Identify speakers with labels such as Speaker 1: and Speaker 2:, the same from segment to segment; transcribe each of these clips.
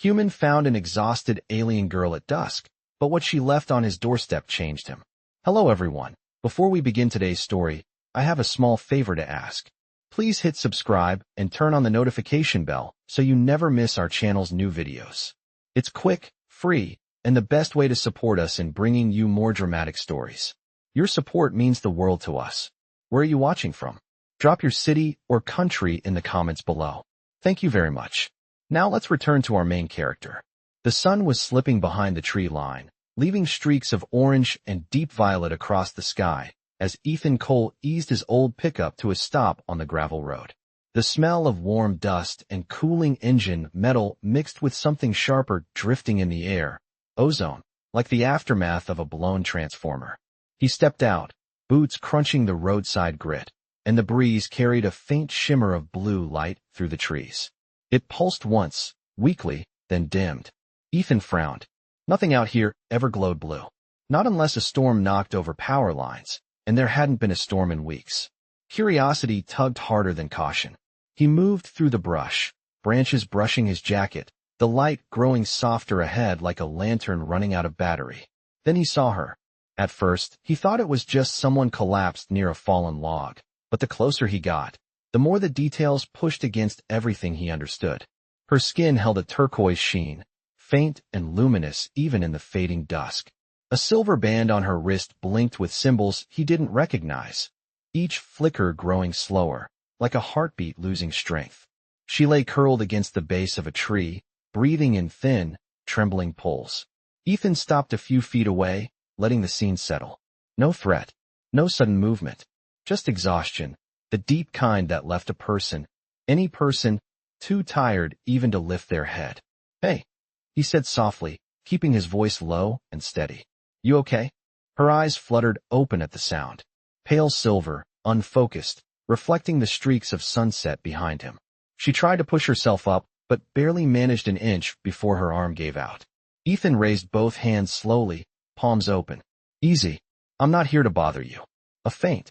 Speaker 1: Human found an exhausted alien girl at dusk, but what she left on his doorstep changed him. Hello everyone. Before we begin today's story, I have a small favor to ask. Please hit subscribe and turn on the notification bell so you never miss our channel's new videos. It's quick, free, and the best way to support us in bringing you more dramatic stories. Your support means the world to us. Where are you watching from? Drop your city or country in the comments below. Thank you very much. Now let's return to our main character. The sun was slipping behind the tree line, leaving streaks of orange and deep violet across the sky as Ethan Cole eased his old pickup to a stop on the gravel road. The smell of warm dust and cooling engine metal mixed with something sharper drifting in the air, ozone, like the aftermath of a blown transformer. He stepped out, boots crunching the roadside grit, and the breeze carried a faint shimmer of blue light through the trees. It pulsed once, weakly, then dimmed. Ethan frowned. Nothing out here ever glowed blue. Not unless a storm knocked over power lines, and there hadn't been a storm in weeks. Curiosity tugged harder than caution. He moved through the brush, branches brushing his jacket, the light growing softer ahead like a lantern running out of battery. Then he saw her. At first, he thought it was just someone collapsed near a fallen log, but the closer he got, the more the details pushed against everything he understood. Her skin held a turquoise sheen, faint and luminous even in the fading dusk. A silver band on her wrist blinked with symbols he didn't recognize, each flicker growing slower, like a heartbeat losing strength. She lay curled against the base of a tree, breathing in thin, trembling pulls. Ethan stopped a few feet away, letting the scene settle. No threat, no sudden movement, just exhaustion, the deep kind that left any person, too tired even to lift their head. "Hey," he said softly, keeping his voice low and steady. "You okay?" Her eyes fluttered open at the sound. Pale silver, unfocused, reflecting the streaks of sunset behind him. She tried to push herself up, but barely managed an inch before her arm gave out. Ethan raised both hands slowly, palms open. "Easy. I'm not here to bother you." A faint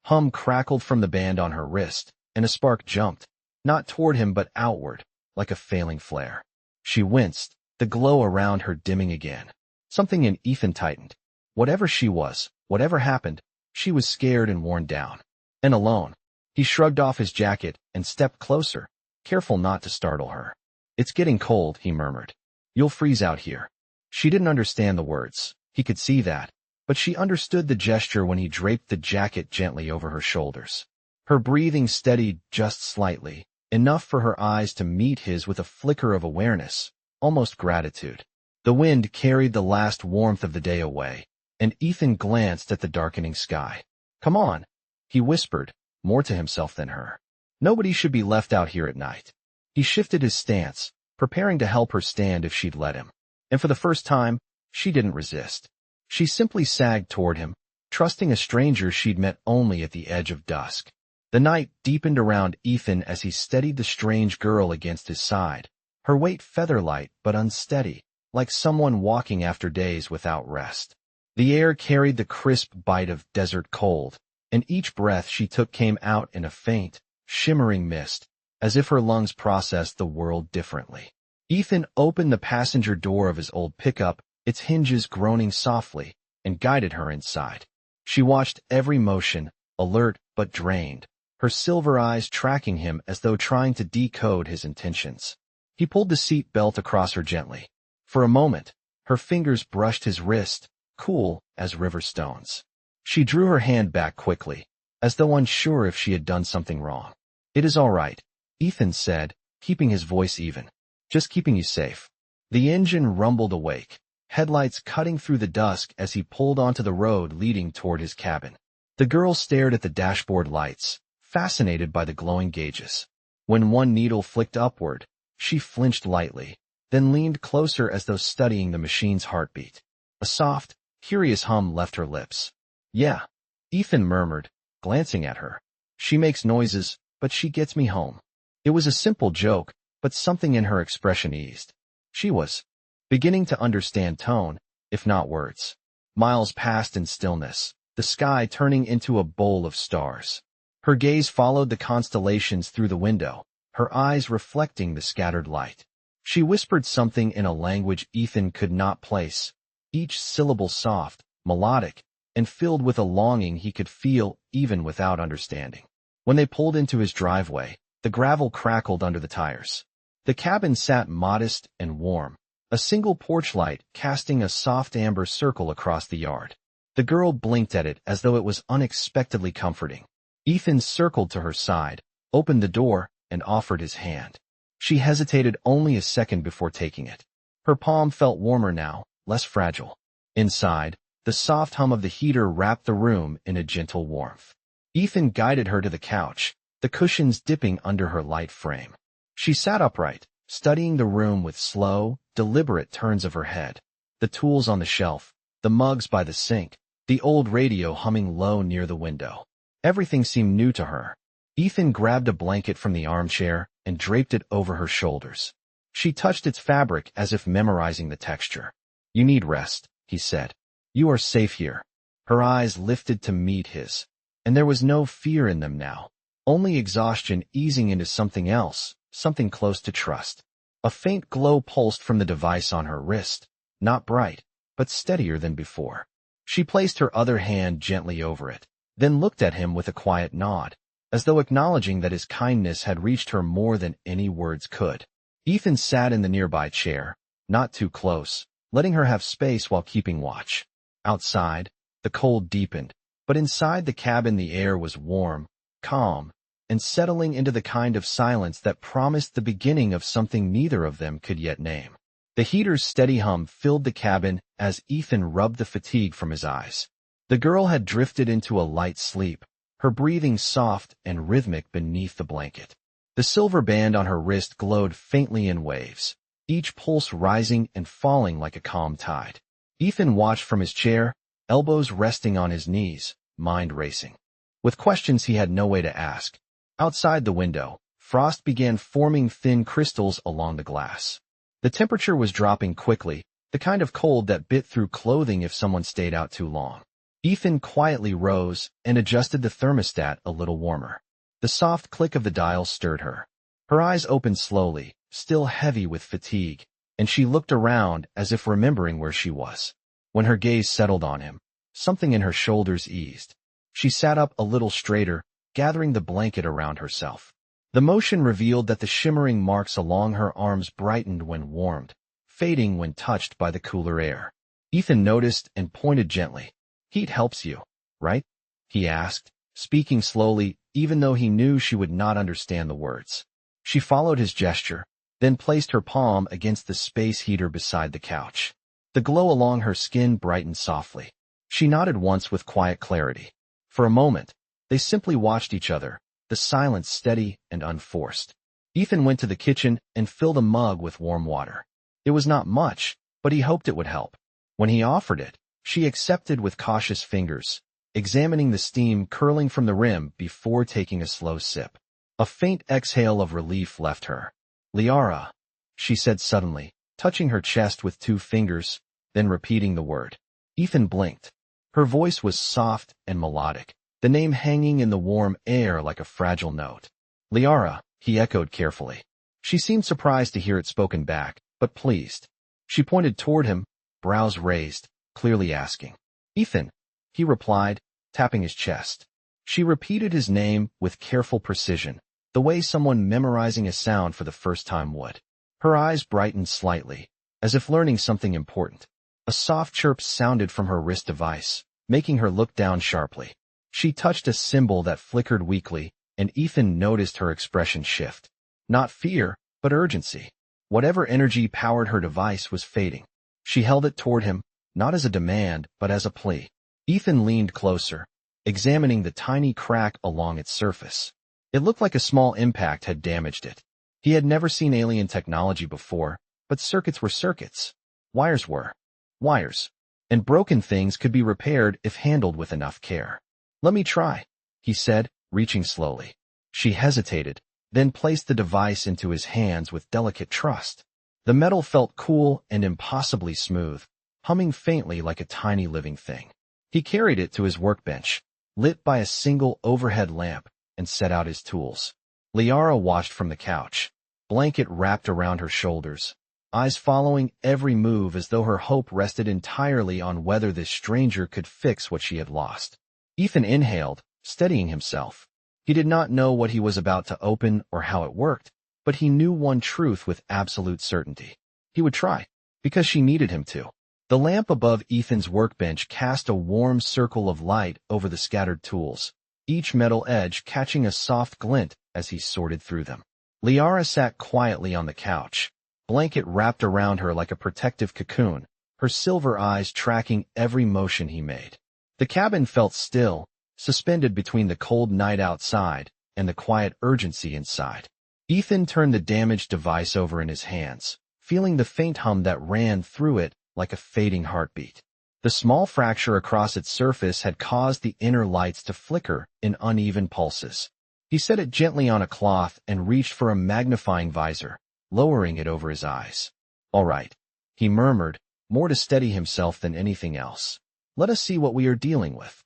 Speaker 1: hum crackled from the band on her wrist, and a spark jumped, not toward him but outward, like a failing flare. She winced, the glow around her dimming again. Something in Ethan tightened. Whatever she was, whatever happened, she was scared and worn down. And alone. He shrugged off his jacket and stepped closer, careful not to startle her. "It's getting cold," he murmured. "You'll freeze out here." She didn't understand the words. He could see that. But she understood the gesture when he draped the jacket gently over her shoulders. Her breathing steadied just slightly, enough for her eyes to meet his with a flicker of awareness, almost gratitude. The wind carried the last warmth of the day away, and Ethan glanced at the darkening sky. "Come on," he whispered, more to himself than her. Nobody should be left out here at night. He shifted his stance, preparing to help her stand if she'd let him. And for the first time, she didn't resist. She simply sagged toward him, trusting a stranger she'd met only at the edge of dusk. The night deepened around Ethan as he steadied the strange girl against his side, her weight feather-light but unsteady, like someone walking after days without rest. The air carried the crisp bite of desert cold, and each breath she took came out in a faint, shimmering mist, as if her lungs processed the world differently. Ethan opened the passenger door of his old pickup, its hinges groaning softly, and guided her inside. She watched every motion, alert but drained, her silver eyes tracking him as though trying to decode his intentions. He pulled the seat belt across her gently. For a moment, her fingers brushed his wrist, cool as river stones. She drew her hand back quickly, as though unsure if she had done something wrong. "It is all right," Ethan said, keeping his voice even. "Just keeping you safe." The engine rumbled awake, headlights cutting through the dusk as he pulled onto the road leading toward his cabin. The girl stared at the dashboard lights, fascinated by the glowing gauges. When one needle flicked upward, she flinched lightly, then leaned closer as though studying the machine's heartbeat. A soft, curious hum left her lips. "Yeah," Ethan murmured, glancing at her. "She makes noises, but she gets me home." It was a simple joke, but something in her expression eased. She was beginning to understand tone, if not words. Miles passed in stillness, the sky turning into a bowl of stars. Her gaze followed the constellations through the window, her eyes reflecting the scattered light. She whispered something in a language Ethan could not place, each syllable soft, melodic, and filled with a longing he could feel even without understanding. When they pulled into his driveway, the gravel crackled under the tires. The cabin sat modest and warm, a single porch light casting a soft amber circle across the yard. The girl blinked at it as though it was unexpectedly comforting. Ethan circled to her side, opened the door, and offered his hand. She hesitated only a second before taking it. Her palm felt warmer now, less fragile. Inside, the soft hum of the heater wrapped the room in a gentle warmth. Ethan guided her to the couch, the cushions dipping under her light frame. She sat upright, studying the room with slow, deliberate turns of her head. The tools on the shelf, the mugs by the sink, the old radio humming low near the window. Everything seemed new to her. Ethan grabbed a blanket from the armchair and draped it over her shoulders. She touched its fabric as if memorizing the texture. "You need rest," he said. "You are safe here." Her eyes lifted to meet his, and there was no fear in them now, only exhaustion easing into something else, something close to trust. A faint glow pulsed from the device on her wrist, not bright, but steadier than before. She placed her other hand gently over it, then looked at him with a quiet nod, as though acknowledging that his kindness had reached her more than any words could. Ethan sat in the nearby chair, not too close, letting her have space while keeping watch. Outside, the cold deepened, but inside the cabin the air was warm, calm, and settling into the kind of silence that promised the beginning of something neither of them could yet name. The heater's steady hum filled the cabin as Ethan rubbed the fatigue from his eyes. The girl had drifted into a light sleep, her breathing soft and rhythmic beneath the blanket. The silver band on her wrist glowed faintly in waves, each pulse rising and falling like a calm tide. Ethan watched from his chair, elbows resting on his knees, mind racing. With questions he had no way to ask. Outside the window, frost began forming thin crystals along the glass. The temperature was dropping quickly, the kind of cold that bit through clothing if someone stayed out too long. Ethan quietly rose and adjusted the thermostat a little warmer. The soft click of the dial stirred her. Her eyes opened slowly, still heavy with fatigue, and she looked around as if remembering where she was. When her gaze settled on him, something in her shoulders eased. She sat up a little straighter, gathering the blanket around herself. The motion revealed that the shimmering marks along her arms brightened when warmed, fading when touched by the cooler air. Ethan noticed and pointed gently. "Heat helps you, right?" he asked, speaking slowly, even though he knew she would not understand the words. She followed his gesture, then placed her palm against the space heater beside the couch. The glow along her skin brightened softly. She nodded once with quiet clarity. For a moment, they simply watched each other, the silence steady and unforced. Ethan went to the kitchen and filled a mug with warm water. It was not much, but he hoped it would help. When he offered it, she accepted with cautious fingers, examining the steam curling from the rim before taking a slow sip. A faint exhale of relief left her. "Liara," she said suddenly, touching her chest with 2 fingers, then repeating the word. Ethan blinked. Her voice was soft and melodic, the name hanging in the warm air like a fragile note. "Liara," he echoed carefully. She seemed surprised to hear it spoken back, but pleased. She pointed toward him, brows raised, clearly asking. "Ethan," he replied, tapping his chest. She repeated his name with careful precision, the way someone memorizing a sound for the first time would. Her eyes brightened slightly, as if learning something important. A soft chirp sounded from her wrist device, making her look down sharply. She touched a symbol that flickered weakly, and Ethan noticed her expression shift. Not fear, but urgency. Whatever energy powered her device was fading. She held it toward him, not as a demand, but as a plea. Ethan leaned closer, examining the tiny crack along its surface. It looked like a small impact had damaged it. He had never seen alien technology before, but circuits were circuits. Wires were wires. And broken things could be repaired if handled with enough care. "Let me try," he said, reaching slowly. She hesitated, then placed the device into his hands with delicate trust. The metal felt cool and impossibly smooth, humming faintly like a tiny living thing. He carried it to his workbench, lit by a single overhead lamp, and set out his tools. Liara watched from the couch. blanket wrapped around her shoulders, eyes following every move as though her hope rested entirely on whether this stranger could fix what she had lost. Ethan inhaled, steadying himself. He did not know what he was about to open or how it worked, but he knew one truth with absolute certainty. He would try, because she needed him to. The lamp above Ethan's workbench cast a warm circle of light over the scattered tools, each metal edge catching a soft glint as he sorted through them. Liara sat quietly on the couch, blanket wrapped around her like a protective cocoon, her silver eyes tracking every motion he made. The cabin felt still, suspended between the cold night outside and the quiet urgency inside. Ethan turned the damaged device over in his hands, feeling the faint hum that ran through it like a fading heartbeat. The small fracture across its surface had caused the inner lights to flicker in uneven pulses. He set it gently on a cloth and reached for a magnifying visor, lowering it over his eyes. "All right," he murmured, more to steady himself than anything else. "Let us see what we are dealing with."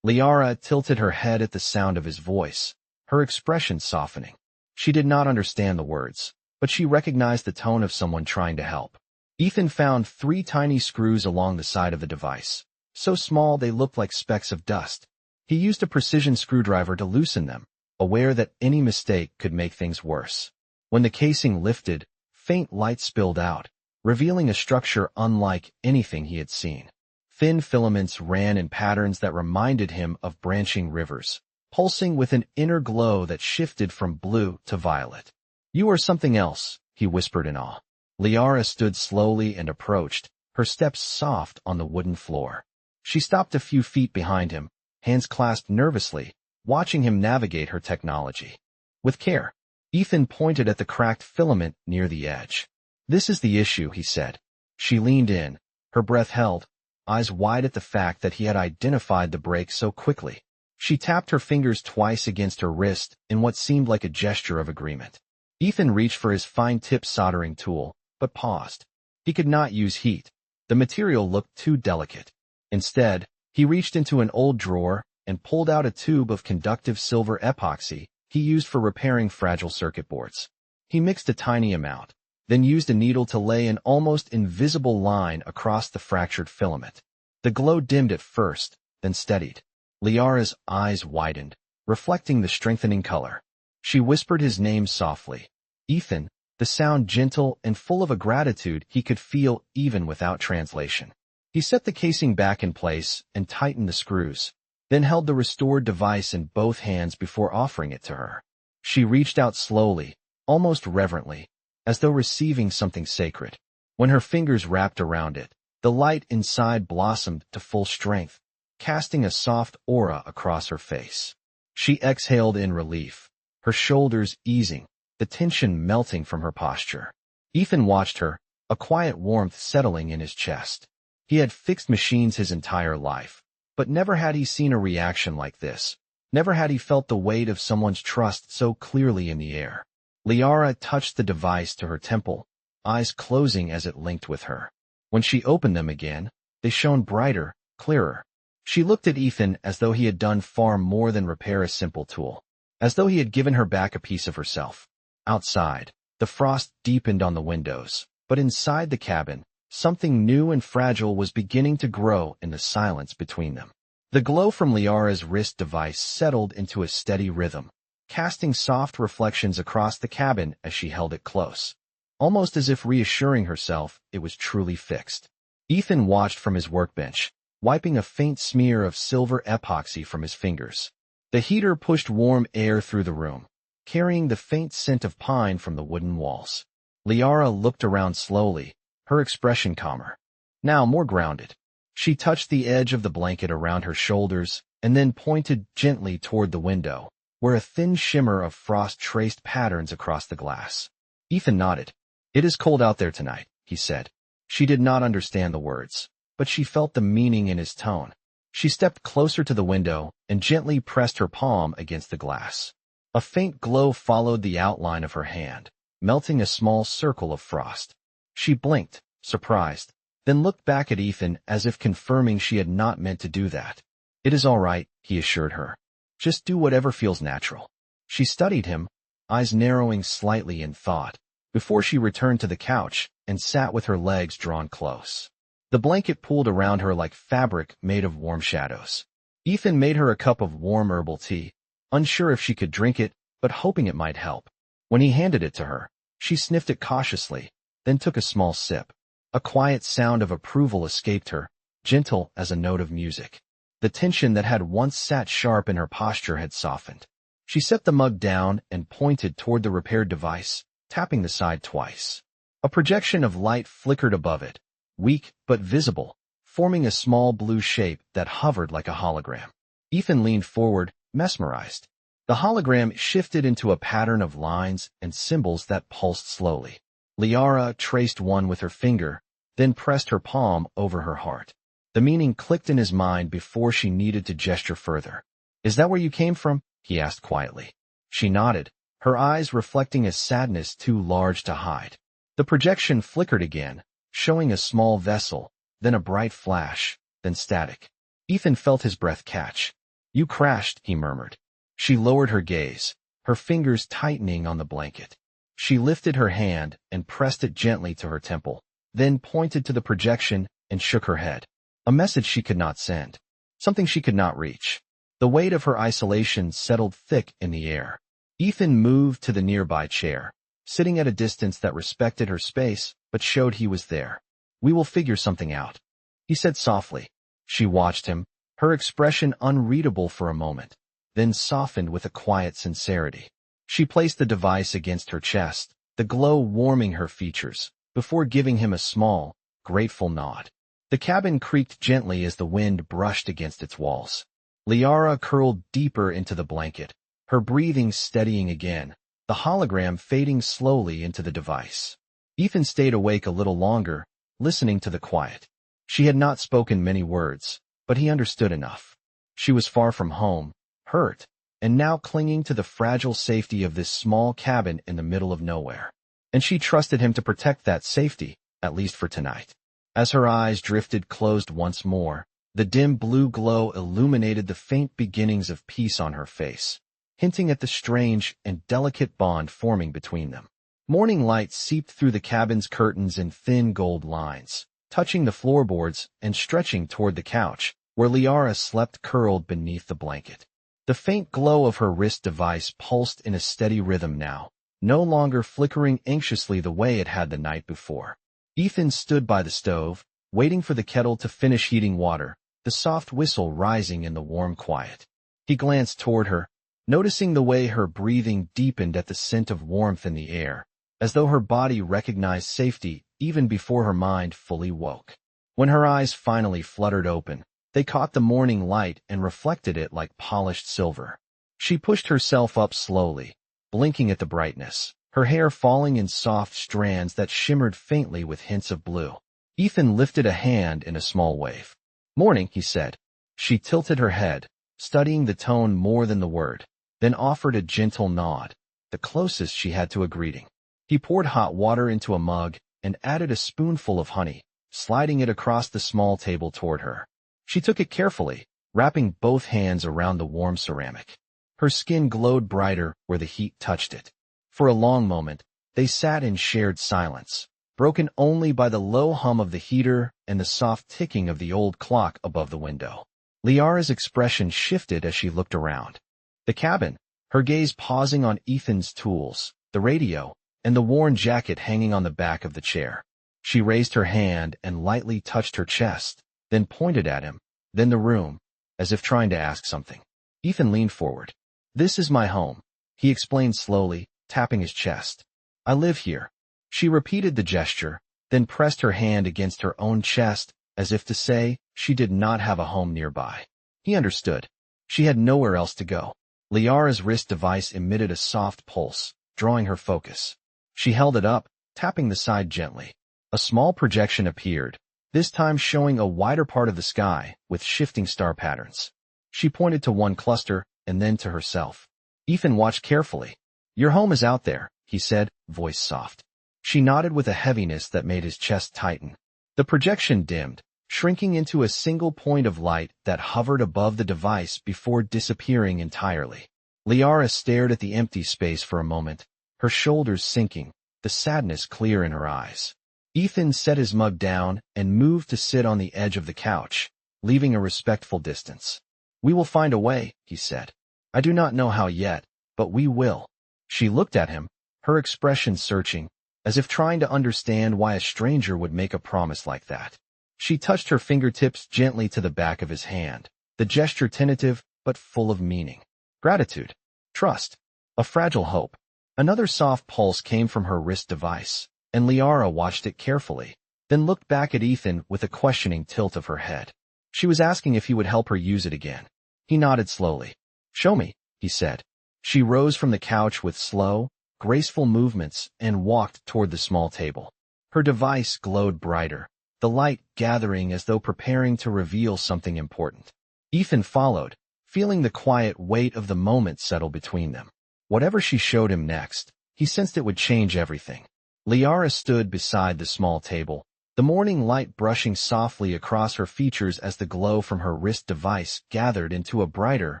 Speaker 1: Liara tilted her head at the sound of his voice, her expression softening. She did not understand the words, but she recognized the tone of someone trying to help. Ethan found 3 tiny screws along the side of the device, so small they looked like specks of dust. He used a precision screwdriver to loosen them, aware that any mistake could make things worse. When the casing lifted, faint light spilled out, revealing a structure unlike anything he had seen. Thin filaments ran in patterns that reminded him of branching rivers, pulsing with an inner glow that shifted from blue to violet. "You are something else," he whispered in awe. Liara stood slowly and approached, her steps soft on the wooden floor. She stopped a few feet behind him, hands clasped nervously, watching him navigate her technology. With care, Ethan pointed at the cracked filament near the edge. "This is the issue," he said. She leaned in, her breath held, eyes wide at the fact that he had identified the break so quickly. She tapped her fingers twice against her wrist in what seemed like a gesture of agreement. Ethan reached for his fine-tip soldering tool, but paused. He could not use heat. The material looked too delicate. Instead, he reached into an old drawer and pulled out a tube of conductive silver epoxy he used for repairing fragile circuit boards. He mixed a tiny amount, then used a needle to lay an almost invisible line across the fractured filament. The glow dimmed at first, then steadied. Liara's eyes widened, reflecting the strengthening color. She whispered his name softly. "Ethan," the sound gentle and full of a gratitude he could feel even without translation. He set the casing back in place and tightened the screws, then held the restored device in both hands before offering it to her. She reached out slowly, almost reverently, as though receiving something sacred. When her fingers wrapped around it, the light inside blossomed to full strength, casting a soft aura across her face. She exhaled in relief, her shoulders easing, the tension melting from her posture. Ethan watched her, a quiet warmth settling in his chest. He had fixed machines his entire life, but never had he seen a reaction like this. Never had he felt the weight of someone's trust so clearly in the air. Liara touched the device to her temple, eyes closing as it linked with her. When she opened them again, they shone brighter, clearer. She looked at Ethan as though he had done far more than repair a simple tool, as though he had given her back a piece of herself. Outside, the frost deepened on the windows, but inside the cabin, something new and fragile was beginning to grow in the silence between them. The glow from Liara's wrist device settled into a steady rhythm, casting soft reflections across the cabin as she held it close, almost as if reassuring herself it was truly fixed. Ethan watched from his workbench, wiping a faint smear of silver epoxy from his fingers. The heater pushed warm air through the room, carrying the faint scent of pine from the wooden walls. Liara looked around slowly, her expression calmer, now more grounded. She touched the edge of the blanket around her shoulders and then pointed gently toward the window, where a thin shimmer of frost traced patterns across the glass. Ethan nodded. "It is cold out there tonight," he said. She did not understand the words, but she felt the meaning in his tone. She stepped closer to the window and gently pressed her palm against the glass. A faint glow followed the outline of her hand, melting a small circle of frost. She blinked, surprised, then looked back at Ethan as if confirming she had not meant to do that. "It is all right," he assured her. "Just do whatever feels natural." She studied him, eyes narrowing slightly in thought, before she returned to the couch and sat with her legs drawn close. The blanket pulled around her like fabric made of warm shadows. Ethan made her a cup of warm herbal tea, unsure if she could drink it, but hoping it might help. When he handed it to her, she sniffed it cautiously, then took a small sip. A quiet sound of approval escaped her, gentle as a note of music. The tension that had once sat sharp in her posture had softened. She set the mug down and pointed toward the repaired device, tapping the side twice. A projection of light flickered above it, weak but visible, forming a small blue shape that hovered like a hologram. Ethan leaned forward, mesmerized. The hologram shifted into a pattern of lines and symbols that pulsed slowly. Liara traced one with her finger, then pressed her palm over her heart. The meaning clicked in his mind before she needed to gesture further. "Is that where you came from?" he asked quietly. She nodded, her eyes reflecting a sadness too large to hide. The projection flickered again, showing a small vessel, then a bright flash, then static. Ethan felt his breath catch. "You crashed," he murmured. She lowered her gaze, her fingers tightening on the blanket. She lifted her hand and pressed it gently to her temple, then pointed to the projection and shook her head. A message she could not send. Something she could not reach. The weight of her isolation settled thick in the air. Ethan moved to the nearby chair, sitting at a distance that respected her space but showed he was there. "We will figure something out," he said softly. She watched him, her expression unreadable for a moment, then softened with a quiet sincerity. She placed the device against her chest, the glow warming her features, before giving him a small, grateful nod. The cabin creaked gently as the wind brushed against its walls. Liara curled deeper into the blanket, her breathing steadying again, the hologram fading slowly into the device. Ethan stayed awake a little longer, listening to the quiet. She had not spoken many words, but he understood enough. She was far from home, hurt, and now clinging to the fragile safety of this small cabin in the middle of nowhere. And she trusted him to protect that safety, at least for tonight. As her eyes drifted closed once more, the dim blue glow illuminated the faint beginnings of peace on her face, hinting at the strange and delicate bond forming between them. Morning light seeped through the cabin's curtains in thin gold lines, touching the floorboards and stretching toward the couch, where Liara slept curled beneath the blanket. The faint glow of her wrist device pulsed in a steady rhythm now, no longer flickering anxiously the way it had the night before. Ethan stood by the stove, waiting for the kettle to finish heating water, the soft whistle rising in the warm quiet. He glanced toward her, noticing the way her breathing deepened at the scent of warmth in the air, as though her body recognized safety even before her mind fully woke. When her eyes finally fluttered open, they caught the morning light and reflected it like polished silver. She pushed herself up slowly, blinking at the brightness, her hair falling in soft strands that shimmered faintly with hints of blue. Ethan lifted a hand in a small wave. "Morning," he said. She tilted her head, studying the tone more than the word, then offered a gentle nod, the closest she had to a greeting. He poured hot water into a mug and added a spoonful of honey, sliding it across the small table toward her. She took it carefully, wrapping both hands around the warm ceramic. Her skin glowed brighter where the heat touched it. For a long moment, they sat in shared silence, broken only by the low hum of the heater and the soft ticking of the old clock above the window. Liara's expression shifted as she looked around. The cabin, her gaze pausing on Ethan's tools, the radio, and the worn jacket hanging on the back of the chair. She raised her hand and lightly touched her chest, then pointed at him, then the room, as if trying to ask something. Ethan leaned forward. "This is my home," he explained slowly, tapping his chest. "I live here." She repeated the gesture, then pressed her hand against her own chest, as if to say she did not have a home nearby. He understood. She had nowhere else to go. Liara's wrist device emitted a soft pulse, drawing her focus. She held it up, tapping the side gently. A small projection appeared, this time showing a wider part of the sky with shifting star patterns. She pointed to one cluster and then to herself. Ethan watched carefully. "Your home is out there," he said, voice soft. She nodded with a heaviness that made his chest tighten. The projection dimmed, shrinking into a single point of light that hovered above the device before disappearing entirely. Liara stared at the empty space for a moment, her shoulders sinking, the sadness clear in her eyes. Ethan set his mug down and moved to sit on the edge of the couch, leaving a respectful distance. "We will find a way," he said. "I do not know how yet, but we will." She looked at him, her expression searching, as if trying to understand why a stranger would make a promise like that. She touched her fingertips gently to the back of his hand, the gesture tentative but full of meaning. Gratitude, trust, a fragile hope. Another soft pulse came from her wrist device, and Liara watched it carefully, then looked back at Ethan with a questioning tilt of her head. She was asking if he would help her use it again. He nodded slowly. "Show me," he said. She rose from the couch with slow, graceful movements and walked toward the small table. Her device glowed brighter, the light gathering as though preparing to reveal something important. Ethan followed, feeling the quiet weight of the moment settle between them. Whatever she showed him next, he sensed it would change everything. Liara stood beside the small table, the morning light brushing softly across her features as the glow from her wrist device gathered into a brighter,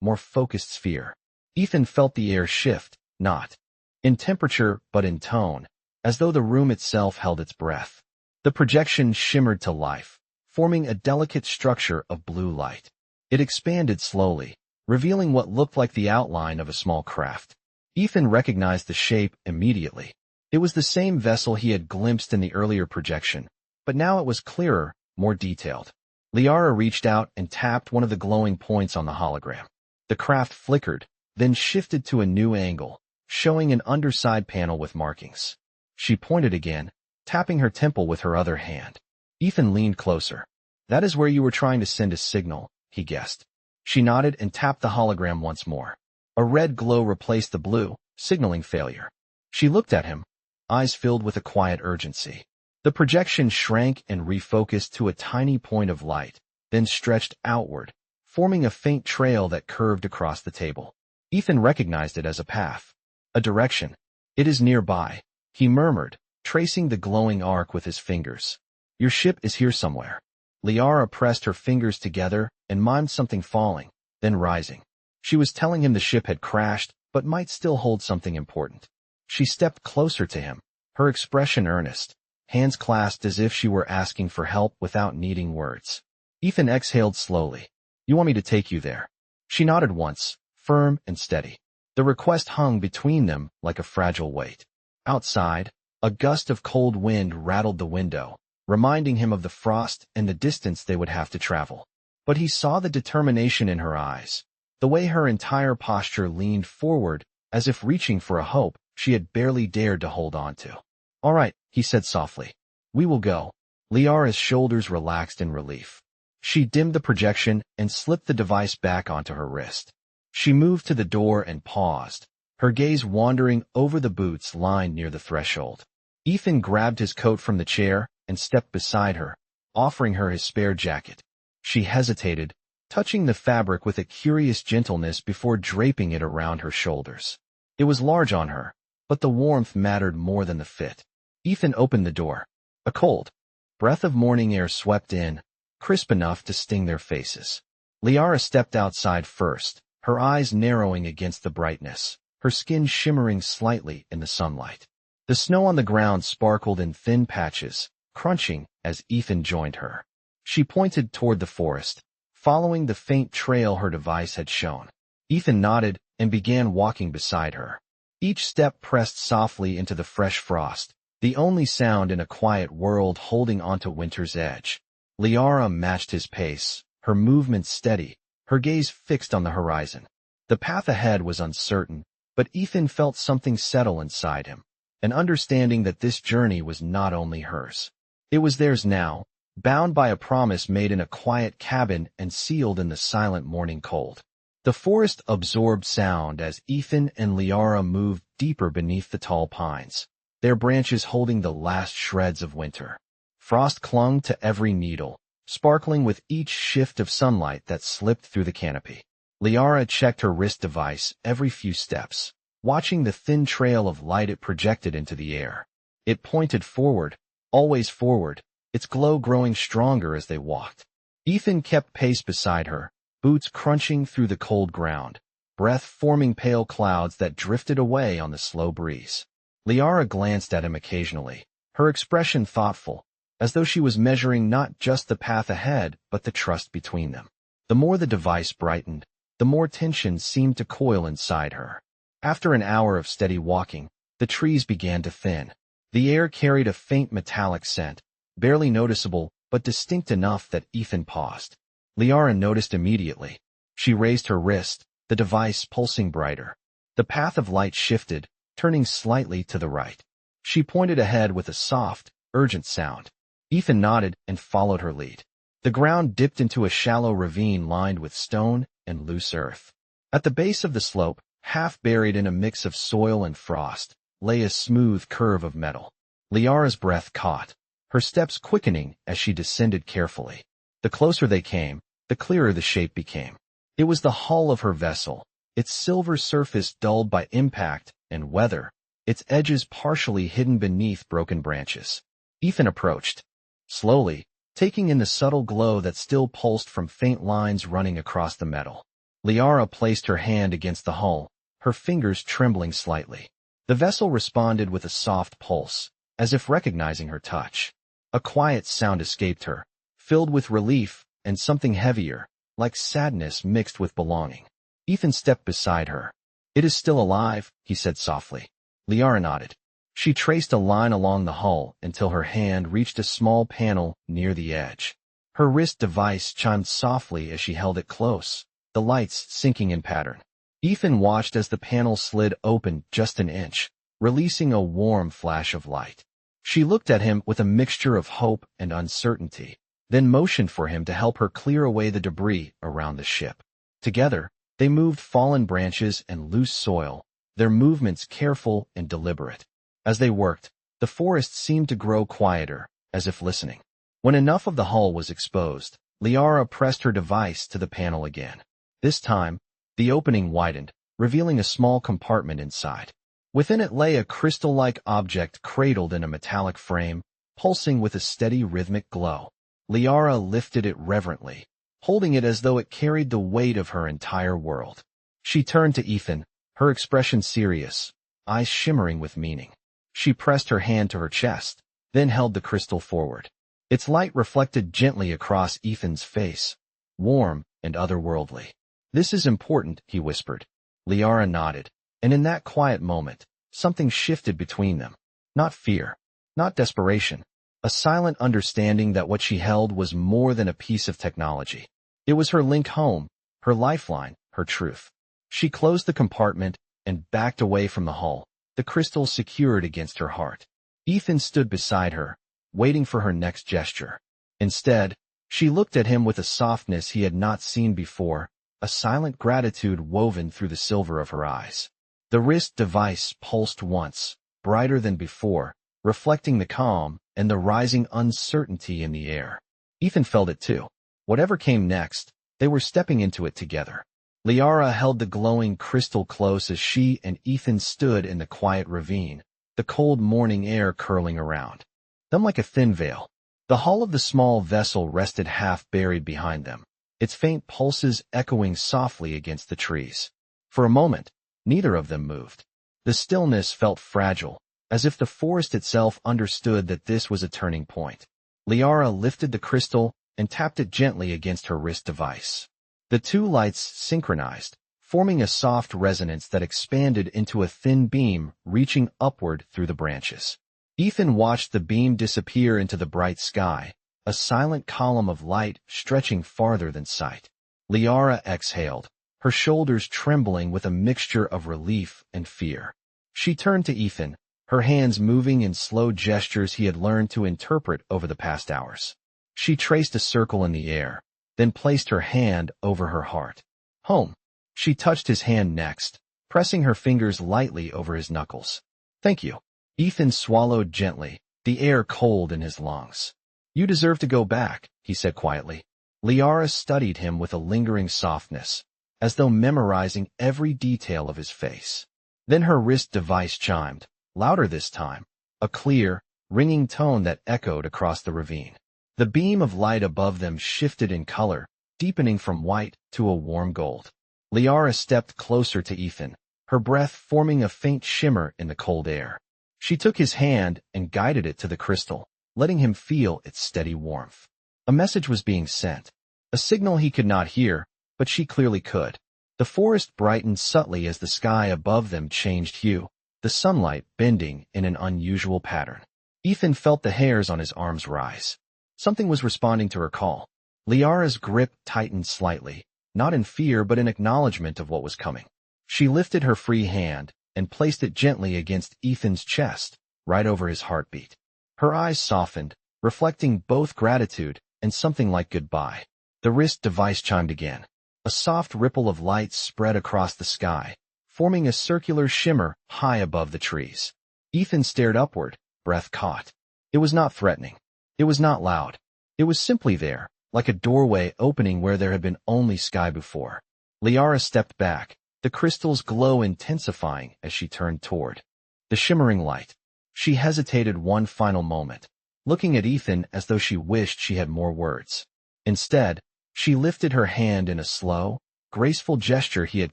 Speaker 1: more focused sphere. Ethan felt the air shift, not in temperature but in tone, as though the room itself held its breath. The projection shimmered to life, forming a delicate structure of blue light. It expanded slowly, revealing what looked like the outline of a small craft. Ethan recognized the shape immediately. It was the same vessel he had glimpsed in the earlier projection, but now it was clearer, more detailed. Liara reached out and tapped one of the glowing points on the hologram. The craft flickered, then shifted to a new angle, showing an underside panel with markings. She pointed again, tapping her temple with her other hand. Ethan leaned closer. "That is where you were trying to send a signal," he guessed. She nodded and tapped the hologram once more. A red glow replaced the blue, signaling failure. She looked at him, eyes filled with a quiet urgency. The projection shrank and refocused to a tiny point of light, then stretched outward, forming a faint trail that curved across the table. Ethan recognized it as a path, a direction. "It is nearby," he murmured, tracing the glowing arc with his fingers. "Your ship is here somewhere." Liara pressed her fingers together and mimed something falling, then rising. She was telling him the ship had crashed, but might still hold something important. She stepped closer to him, her expression earnest, hands clasped as if she were asking for help without needing words. Ethan exhaled slowly. "You want me to take you there?" She nodded once, firm and steady. The request hung between them like a fragile weight. Outside, a gust of cold wind rattled the window, reminding him of the frost and the distance they would have to travel. But he saw the determination in her eyes, the way her entire posture leaned forward as if reaching for a hope she had barely dared to hold on to. "All right," he said softly. "We will go." Liara's shoulders relaxed in relief. She dimmed the projection and slipped the device back onto her wrist. She moved to the door and paused, her gaze wandering over the boots lined near the threshold. Ethan grabbed his coat from the chair and stepped beside her, offering her his spare jacket. She hesitated, touching the fabric with a curious gentleness before draping it around her shoulders. It was large on her, but the warmth mattered more than the fit. Ethan opened the door. A cold breath of morning air swept in, crisp enough to sting their faces. Liara stepped outside first, her eyes narrowing against the brightness, her skin shimmering slightly in the sunlight. The snow on the ground sparkled in thin patches, crunching as Ethan joined her. She pointed toward the forest, following the faint trail her device had shown. Ethan nodded and began walking beside her. Each step pressed softly into the fresh frost, the only sound in a quiet world holding onto winter's edge. Liara matched his pace, her movements steady, her gaze fixed on the horizon. The path ahead was uncertain, but Ethan felt something settle inside him, an understanding that this journey was not only hers. It was theirs now, bound by a promise made in a quiet cabin and sealed in the silent morning cold. The forest absorbed sound as Ethan and Liara moved deeper beneath the tall pines, their branches holding the last shreds of winter. Frost clung to every needle, sparkling with each shift of sunlight that slipped through the canopy. Liara checked her wrist device every few steps, watching the thin trail of light it projected into the air. It pointed forward, always forward, its glow growing stronger as they walked. Ethan kept pace beside her, boots crunching through the cold ground, breath forming pale clouds that drifted away on the slow breeze. Liara glanced at him occasionally, her expression thoughtful, as though she was measuring not just the path ahead but the trust between them. The more the device brightened, the more tension seemed to coil inside her. After an hour of steady walking, the trees began to thin. The air carried a faint metallic scent, barely noticeable but distinct enough that Ethan paused. Liara noticed immediately. She raised her wrist, the device pulsing brighter. The path of light shifted, turning slightly to the right. She pointed ahead with a soft, urgent sound. Ethan nodded and followed her lead. The ground dipped into a shallow ravine lined with stone and loose earth. At the base of the slope, half buried in a mix of soil and frost, lay a smooth curve of metal. Liara's breath caught, her steps quickening as she descended carefully. The closer they came, the clearer the shape became. It was the hull of her vessel, its silver surface dulled by impact and weather, its edges partially hidden beneath broken branches. Ethan approached, slowly, taking in the subtle glow that still pulsed from faint lines running across the metal. Liara placed her hand against the hull, her fingers trembling slightly. The vessel responded with a soft pulse, as if recognizing her touch. A quiet sound escaped her, filled with relief and something heavier, like sadness mixed with belonging. Ethan stepped beside her. "It is still alive," he said softly. Liara nodded. She traced a line along the hull until her hand reached a small panel near the edge. Her wrist device chimed softly as she held it close, the lights sinking in pattern. Ethan watched as the panel slid open just an inch, releasing a warm flash of light. She looked at him with a mixture of hope and uncertainty, then motioned for him to help her clear away the debris around the ship. Together, they moved fallen branches and loose soil, their movements careful and deliberate. As they worked, the forest seemed to grow quieter, as if listening. When enough of the hull was exposed, Liara pressed her device to the panel again. This time, the opening widened, revealing a small compartment inside. Within it lay a crystal-like object cradled in a metallic frame, pulsing with a steady rhythmic glow. Liara lifted it reverently, holding it as though it carried the weight of her entire world. She turned to Ethan, her expression serious, eyes shimmering with meaning. She pressed her hand to her chest, then held the crystal forward. Its light reflected gently across Ethan's face, warm and otherworldly. "This is important," he whispered. Liara nodded, and in that quiet moment, something shifted between them. Not fear, not desperation, a silent understanding that what she held was more than a piece of technology. It was her link home, her lifeline, her truth. She closed the compartment and backed away from the hull, the crystal secured against her heart. Ethan stood beside her, waiting for her next gesture. Instead, she looked at him with a softness he had not seen before, a silent gratitude woven through the silver of her eyes. The wrist device pulsed once, brighter than before, reflecting the calm and the rising uncertainty in the air. Ethan felt it too. Whatever came next, they were stepping into it together. Liara held the glowing crystal close as she and Ethan stood in the quiet ravine, the cold morning air curling around them like a thin veil. The hull of the small vessel rested half buried behind them, its faint pulses echoing softly against the trees. For a moment, neither of them moved. The stillness felt fragile, as if the forest itself understood that this was a turning point. Liara lifted the crystal and tapped it gently against her wrist device. The two lights synchronized, forming a soft resonance that expanded into a thin beam reaching upward through the branches. Ethan watched the beam disappear into the bright sky, a silent column of light stretching farther than sight. Liara exhaled, her shoulders trembling with a mixture of relief and fear. She turned to Ethan, her hands moving in slow gestures he had learned to interpret over the past hours. She traced a circle in the air, then placed her hand over her heart. "Home." She touched his hand next, pressing her fingers lightly over his knuckles. "Thank you." Ethan swallowed gently, the air cold in his lungs. "You deserve to go back," he said quietly. Liara studied him with a lingering softness, as though memorizing every detail of his face. Then her wrist device chimed, louder this time, a clear, ringing tone that echoed across the ravine. The beam of light above them shifted in color, deepening from white to a warm gold. Liara stepped closer to Ethan, her breath forming a faint shimmer in the cold air. She took his hand and guided it to the crystal, letting him feel its steady warmth. A message was being sent. A signal he could not hear, but she clearly could. The forest brightened subtly as the sky above them changed hue, the sunlight bending in an unusual pattern. Ethan felt the hairs on his arms rise. Something was responding to her call. Liara's grip tightened slightly, not in fear but in acknowledgement of what was coming. She lifted her free hand and placed it gently against Ethan's chest, right over his heartbeat. Her eyes softened, reflecting both gratitude and something like goodbye. The wrist device chimed again. A soft ripple of light spread across the sky, forming a circular shimmer high above the trees. Ethan stared upward, breath caught. It was not threatening. It was not loud. It was simply there, like a doorway opening where there had been only sky before. Liara stepped back, the crystal's glow intensifying as she turned toward the shimmering light. She hesitated one final moment, looking at Ethan as though she wished she had more words. Instead, she lifted her hand in a slow, graceful gesture he had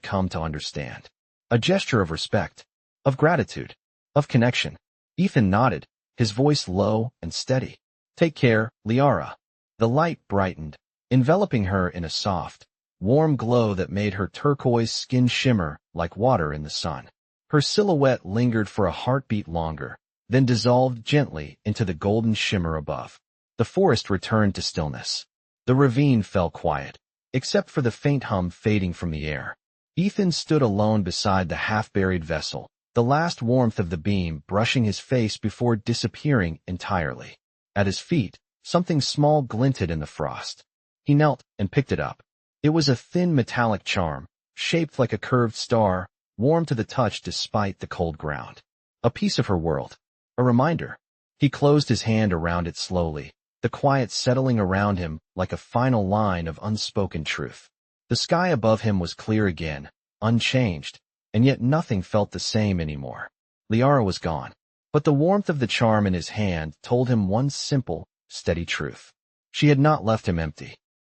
Speaker 1: come to understand. A gesture of respect, of gratitude, of connection. Ethan nodded, his voice low and steady. "Take care, Liara." The light brightened, enveloping her in a soft, warm glow that made her turquoise skin shimmer like water in the sun. Her silhouette lingered for a heartbeat longer, then dissolved gently into the golden shimmer above. The forest returned to stillness. The ravine fell quiet, except for the faint hum fading from the air. Ethan stood alone beside the half-buried vessel, the last warmth of the beam brushing his face before disappearing entirely. At his feet, something small glinted in the frost. He knelt and picked it up. It was a thin metallic charm, shaped like a curved star, warm to the touch despite the cold ground. A piece of her world. A reminder. He closed his hand around it slowly, the quiet settling around him like a final line of unspoken truth. The sky above him was clear again, unchanged, and yet nothing felt the same anymore. Liara was gone, but the warmth of the charm in his hand told him one simple, steady truth. She had not left him empty.